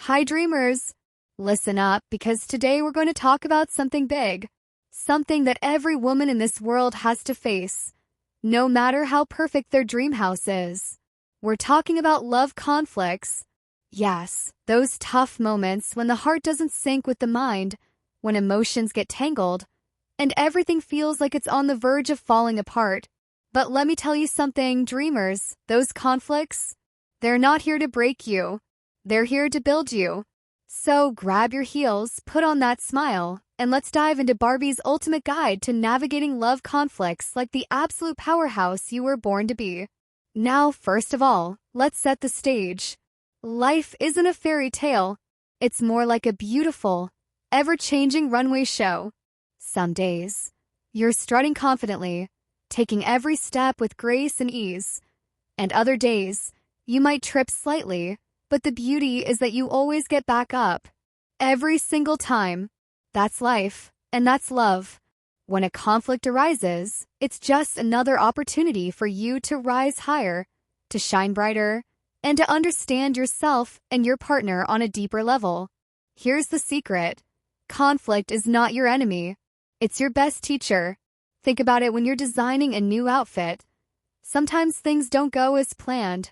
Hi dreamers! Listen up because today we're going to talk about something big. Something that every woman in this world has to face, no matter how perfect their dream house is. We're talking about love conflicts. Yes, those tough moments when the heart doesn't sync with the mind, when emotions get tangled, and everything feels like it's on the verge of falling apart. But let me tell you something, dreamers, those conflicts, they're not here to break you. They're here to build you. So grab your heels, put on that smile, and let's dive into Barbie's ultimate guide to navigating love conflicts like the absolute powerhouse you were born to be. Now, first of all, let's set the stage. Life isn't a fairy tale. It's more like a beautiful, ever-changing runway show. Some days, you're strutting confidently, taking every step with grace and ease. And other days, you might trip slightly, but the beauty is that you always get back up. Every single time. That's life, and that's love. When a conflict arises, it's just another opportunity for you to rise higher, to shine brighter, and to understand yourself and your partner on a deeper level. Here's the secret. Conflict is not your enemy. It's your best teacher. Think about it when you're designing a new outfit. Sometimes things don't go as planned.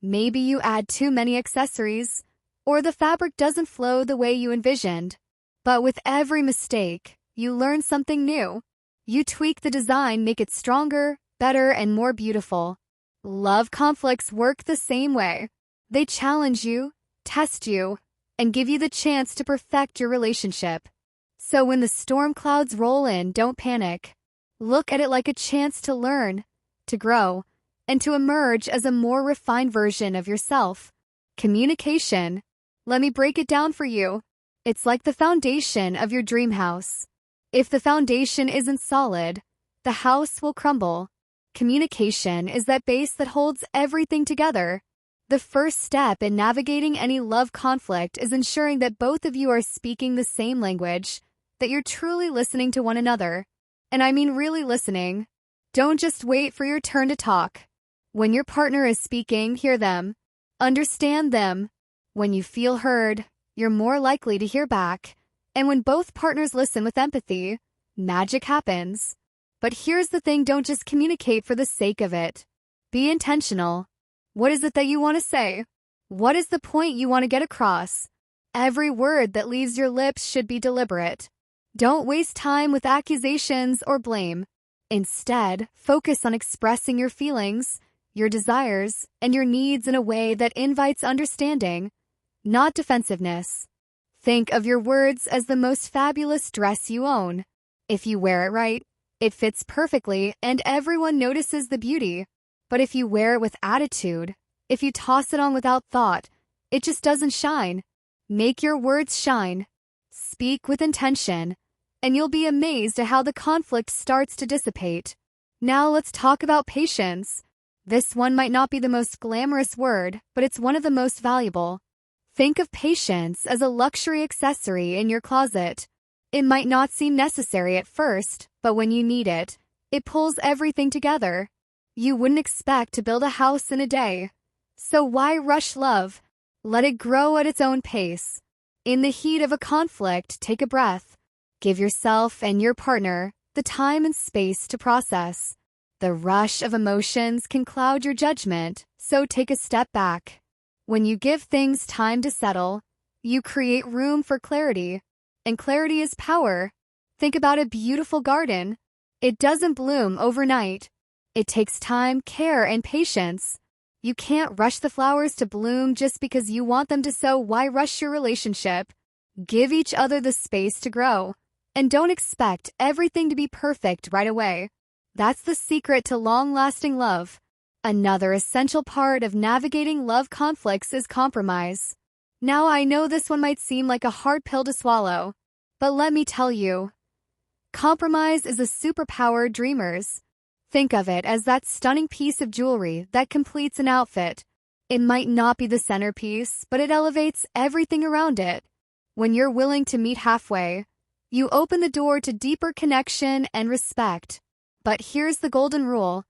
Maybe you add too many accessories, or the fabric doesn't flow the way you envisioned. But with every mistake, you learn something new. You tweak the design, make it stronger, better, and more beautiful. Love conflicts work the same way. They challenge you, test you, and give you the chance to perfect your relationship. So when the storm clouds roll in, don't panic. Look at it like a chance to learn, to grow, and to emerge as a more refined version of yourself. Communication. Let me break it down for you. It's like the foundation of your dream house. If the foundation isn't solid, the house will crumble. Communication is that base that holds everything together. The first step in navigating any love conflict is ensuring that both of you are speaking the same language, that you're truly listening to one another. And I mean really listening. Don't just wait for your turn to talk. When your partner is speaking, hear them. Understand them. When you feel heard, you're more likely to hear back. And when both partners listen with empathy, magic happens. But here's the thing, don't just communicate for the sake of it. Be intentional. What is it that you want to say? What is the point you want to get across? Every word that leaves your lips should be deliberate. Don't waste time with accusations or blame. Instead, focus on expressing your feelings, your desires, and your needs in a way that invites understanding, not defensiveness. Think of your words as the most fabulous dress you own. If you wear it right, it fits perfectly and everyone notices the beauty. But if you wear it with attitude, if you toss it on without thought, it just doesn't shine. Make your words shine. Speak with intention, and you'll be amazed at how the conflict starts to dissipate. Now let's talk about patience. This one might not be the most glamorous word, but it's one of the most valuable. Think of patience as a luxury accessory in your closet. It might not seem necessary at first, but when you need it, it pulls everything together. You wouldn't expect to build a house in a day. So why rush love? Let it grow at its own pace. In the heat of a conflict, take a breath. Give yourself and your partner the time and space to process. The rush of emotions can cloud your judgment, so take a step back. When you give things time to settle, you create room for clarity. And clarity is power. Think about a beautiful garden. It doesn't bloom overnight. It takes time, care, and patience. You can't rush the flowers to bloom just because you want them to, so why rush your relationship? Give each other the space to grow. And don't expect everything to be perfect right away. That's the secret to long-lasting love. Another essential part of navigating love conflicts is compromise. Now I know this one might seem like a hard pill to swallow, but let me tell you, compromise is a superpower, dreamers. Think of it as that stunning piece of jewelry that completes an outfit. It might not be the centerpiece, but it elevates everything around it. When you're willing to meet halfway, you open the door to deeper connection and respect. But here's the golden rule.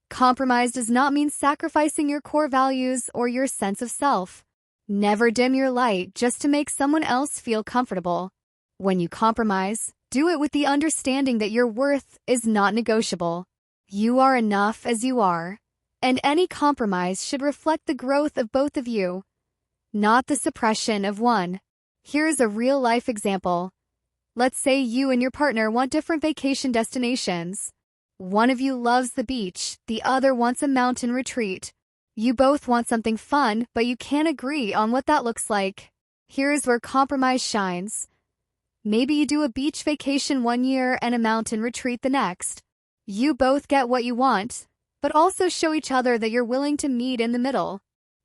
Compromise does not mean sacrificing your core values or your sense of self. Never dim your light just to make someone else feel comfortable. When you compromise, do it with the understanding that your worth is not negotiable. You are enough as you are, and any compromise should reflect the growth of both of you, not the suppression of one. Here's a real-life example. Let's say you and your partner want different vacation destinations. One of you loves the beach, the other wants a mountain retreat. You both want something fun, but you can't agree on what that looks like. Here's where compromise shines. Maybe you do a beach vacation one year and a mountain retreat the next. You both get what you want, but also show each other that you're willing to meet in the middle.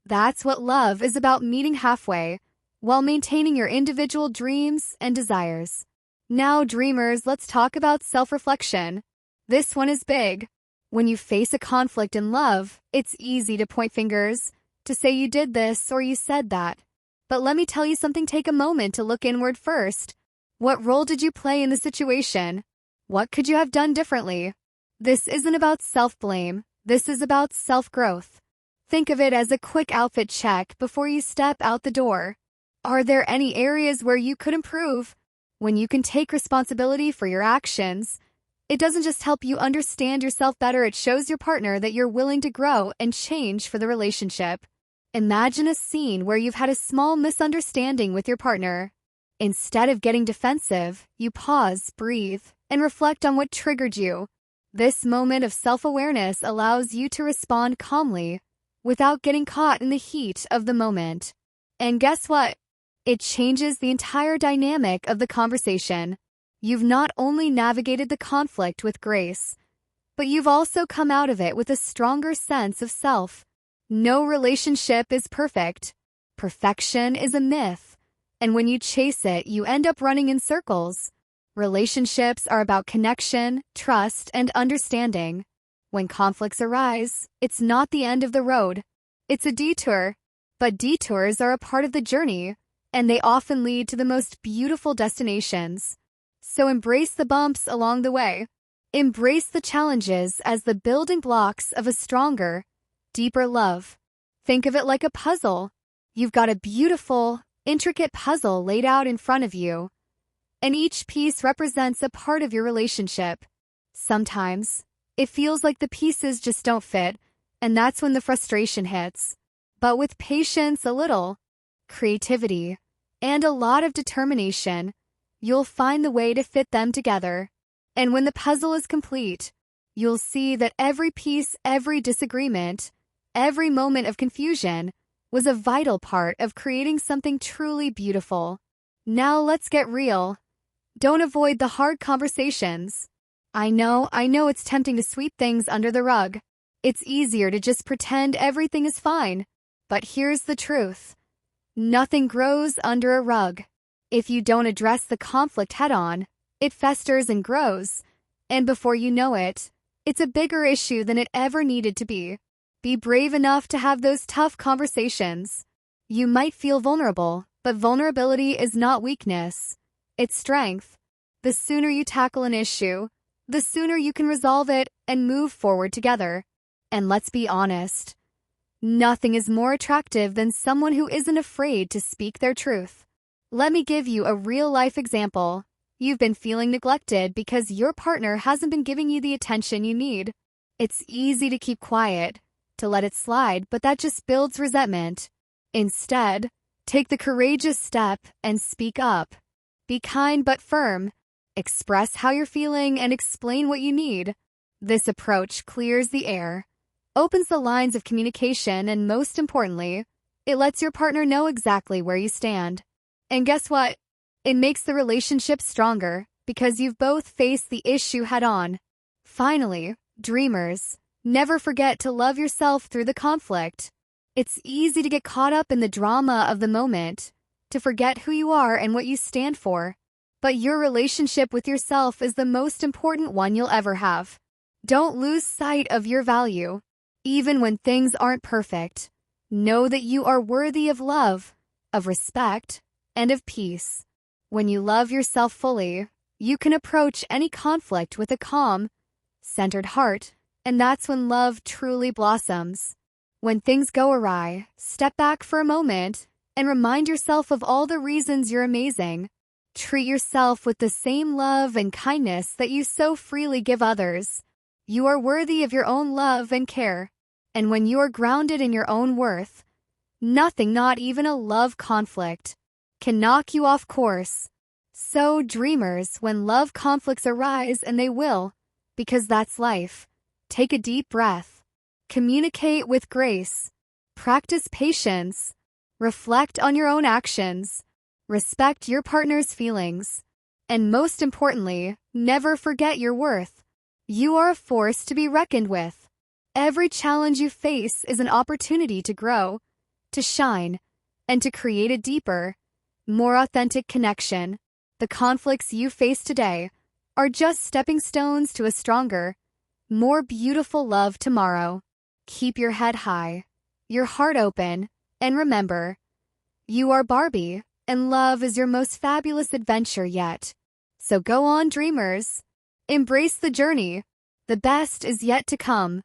That's what love is about, meeting halfway, while maintaining your individual dreams and desires. Now, dreamers, let's talk about self-reflection. This one is big. When you face a conflict in love, it's easy to point fingers, to say you did this or you said that. But let me tell you something, take a moment to look inward first. What role did you play in the situation? What could you have done differently? This isn't about self-blame. This is about self-growth. Think of it as a quick outfit check before you step out the door. Are there any areas where you could improve? When you can take responsibility for your actions, it doesn't just help you understand yourself better, it shows your partner that you're willing to grow and change for the relationship. Imagine a scene where you've had a small misunderstanding with your partner. Instead of getting defensive, you pause, breathe, and reflect on what triggered you. This moment of self-awareness allows you to respond calmly, without getting caught in the heat of the moment. And guess what? It changes the entire dynamic of the conversation. You've not only navigated the conflict with grace, but you've also come out of it with a stronger sense of self. No relationship is perfect. Perfection is a myth, and when you chase it, you end up running in circles. Relationships are about connection, trust, and understanding. When conflicts arise, it's not the end of the road. It's a detour. But detours are a part of the journey, and they often lead to the most beautiful destinations. So embrace the bumps along the way. Embrace the challenges as the building blocks of a stronger, deeper love. Think of it like a puzzle. You've got a beautiful, intricate puzzle laid out in front of you, and each piece represents a part of your relationship. Sometimes, it feels like the pieces just don't fit, and that's when the frustration hits. But with patience, a little creativity, and a lot of determination, you'll find the way to fit them together. And when the puzzle is complete, you'll see that every piece, every disagreement, every moment of confusion was a vital part of creating something truly beautiful. Now let's get real. Don't avoid the hard conversations. I know it's tempting to sweep things under the rug. It's easier to just pretend everything is fine. But here's the truth. Nothing grows under a rug. If you don't address the conflict head-on, it festers and grows. And before you know it, it's a bigger issue than it ever needed to be. Be brave enough to have those tough conversations. You might feel vulnerable, but vulnerability is not weakness. It's strength. The sooner you tackle an issue, the sooner you can resolve it and move forward together. And let's be honest, nothing is more attractive than someone who isn't afraid to speak their truth. Let me give you a real-life example. You've been feeling neglected because your partner hasn't been giving you the attention you need. It's easy to keep quiet, to let it slide, but that just builds resentment. Instead, take the courageous step and speak up. Be kind but firm. Express how you're feeling and explain what you need. This approach clears the air, opens the lines of communication, and most importantly, it lets your partner know exactly where you stand. And guess what? It makes the relationship stronger because you've both faced the issue head-on. Finally, dreamers, never forget to love yourself through the conflict. It's easy to get caught up in the drama of the moment, to forget who you are and what you stand for. But your relationship with yourself is the most important one you'll ever have. Don't lose sight of your value. Even when things aren't perfect, know that you are worthy of love, of respect, and of peace. When you love yourself fully, you can approach any conflict with a calm, centered heart, and that's when love truly blossoms. When things go awry, step back for a moment and remind yourself of all the reasons you're amazing. Treat yourself with the same love and kindness that you so freely give others. You are worthy of your own love and care. And when you are grounded in your own worth, nothing, not even a love conflict, can knock you off course. So, dreamers, when love conflicts arise, and they will, because that's life, take a deep breath. Communicate with grace. Practice patience. Reflect on your own actions. Respect your partner's feelings. And most importantly, never forget your worth. You are a force to be reckoned with. Every challenge you face is an opportunity to grow, to shine, and to create a deeper, more authentic connection. The conflicts you face today are just stepping stones to a stronger, more beautiful love tomorrow. Keep your head high, your heart open, and remember, you are Barbie, and love is your most fabulous adventure yet. So go on, dreamers. Embrace the journey. The best is yet to come.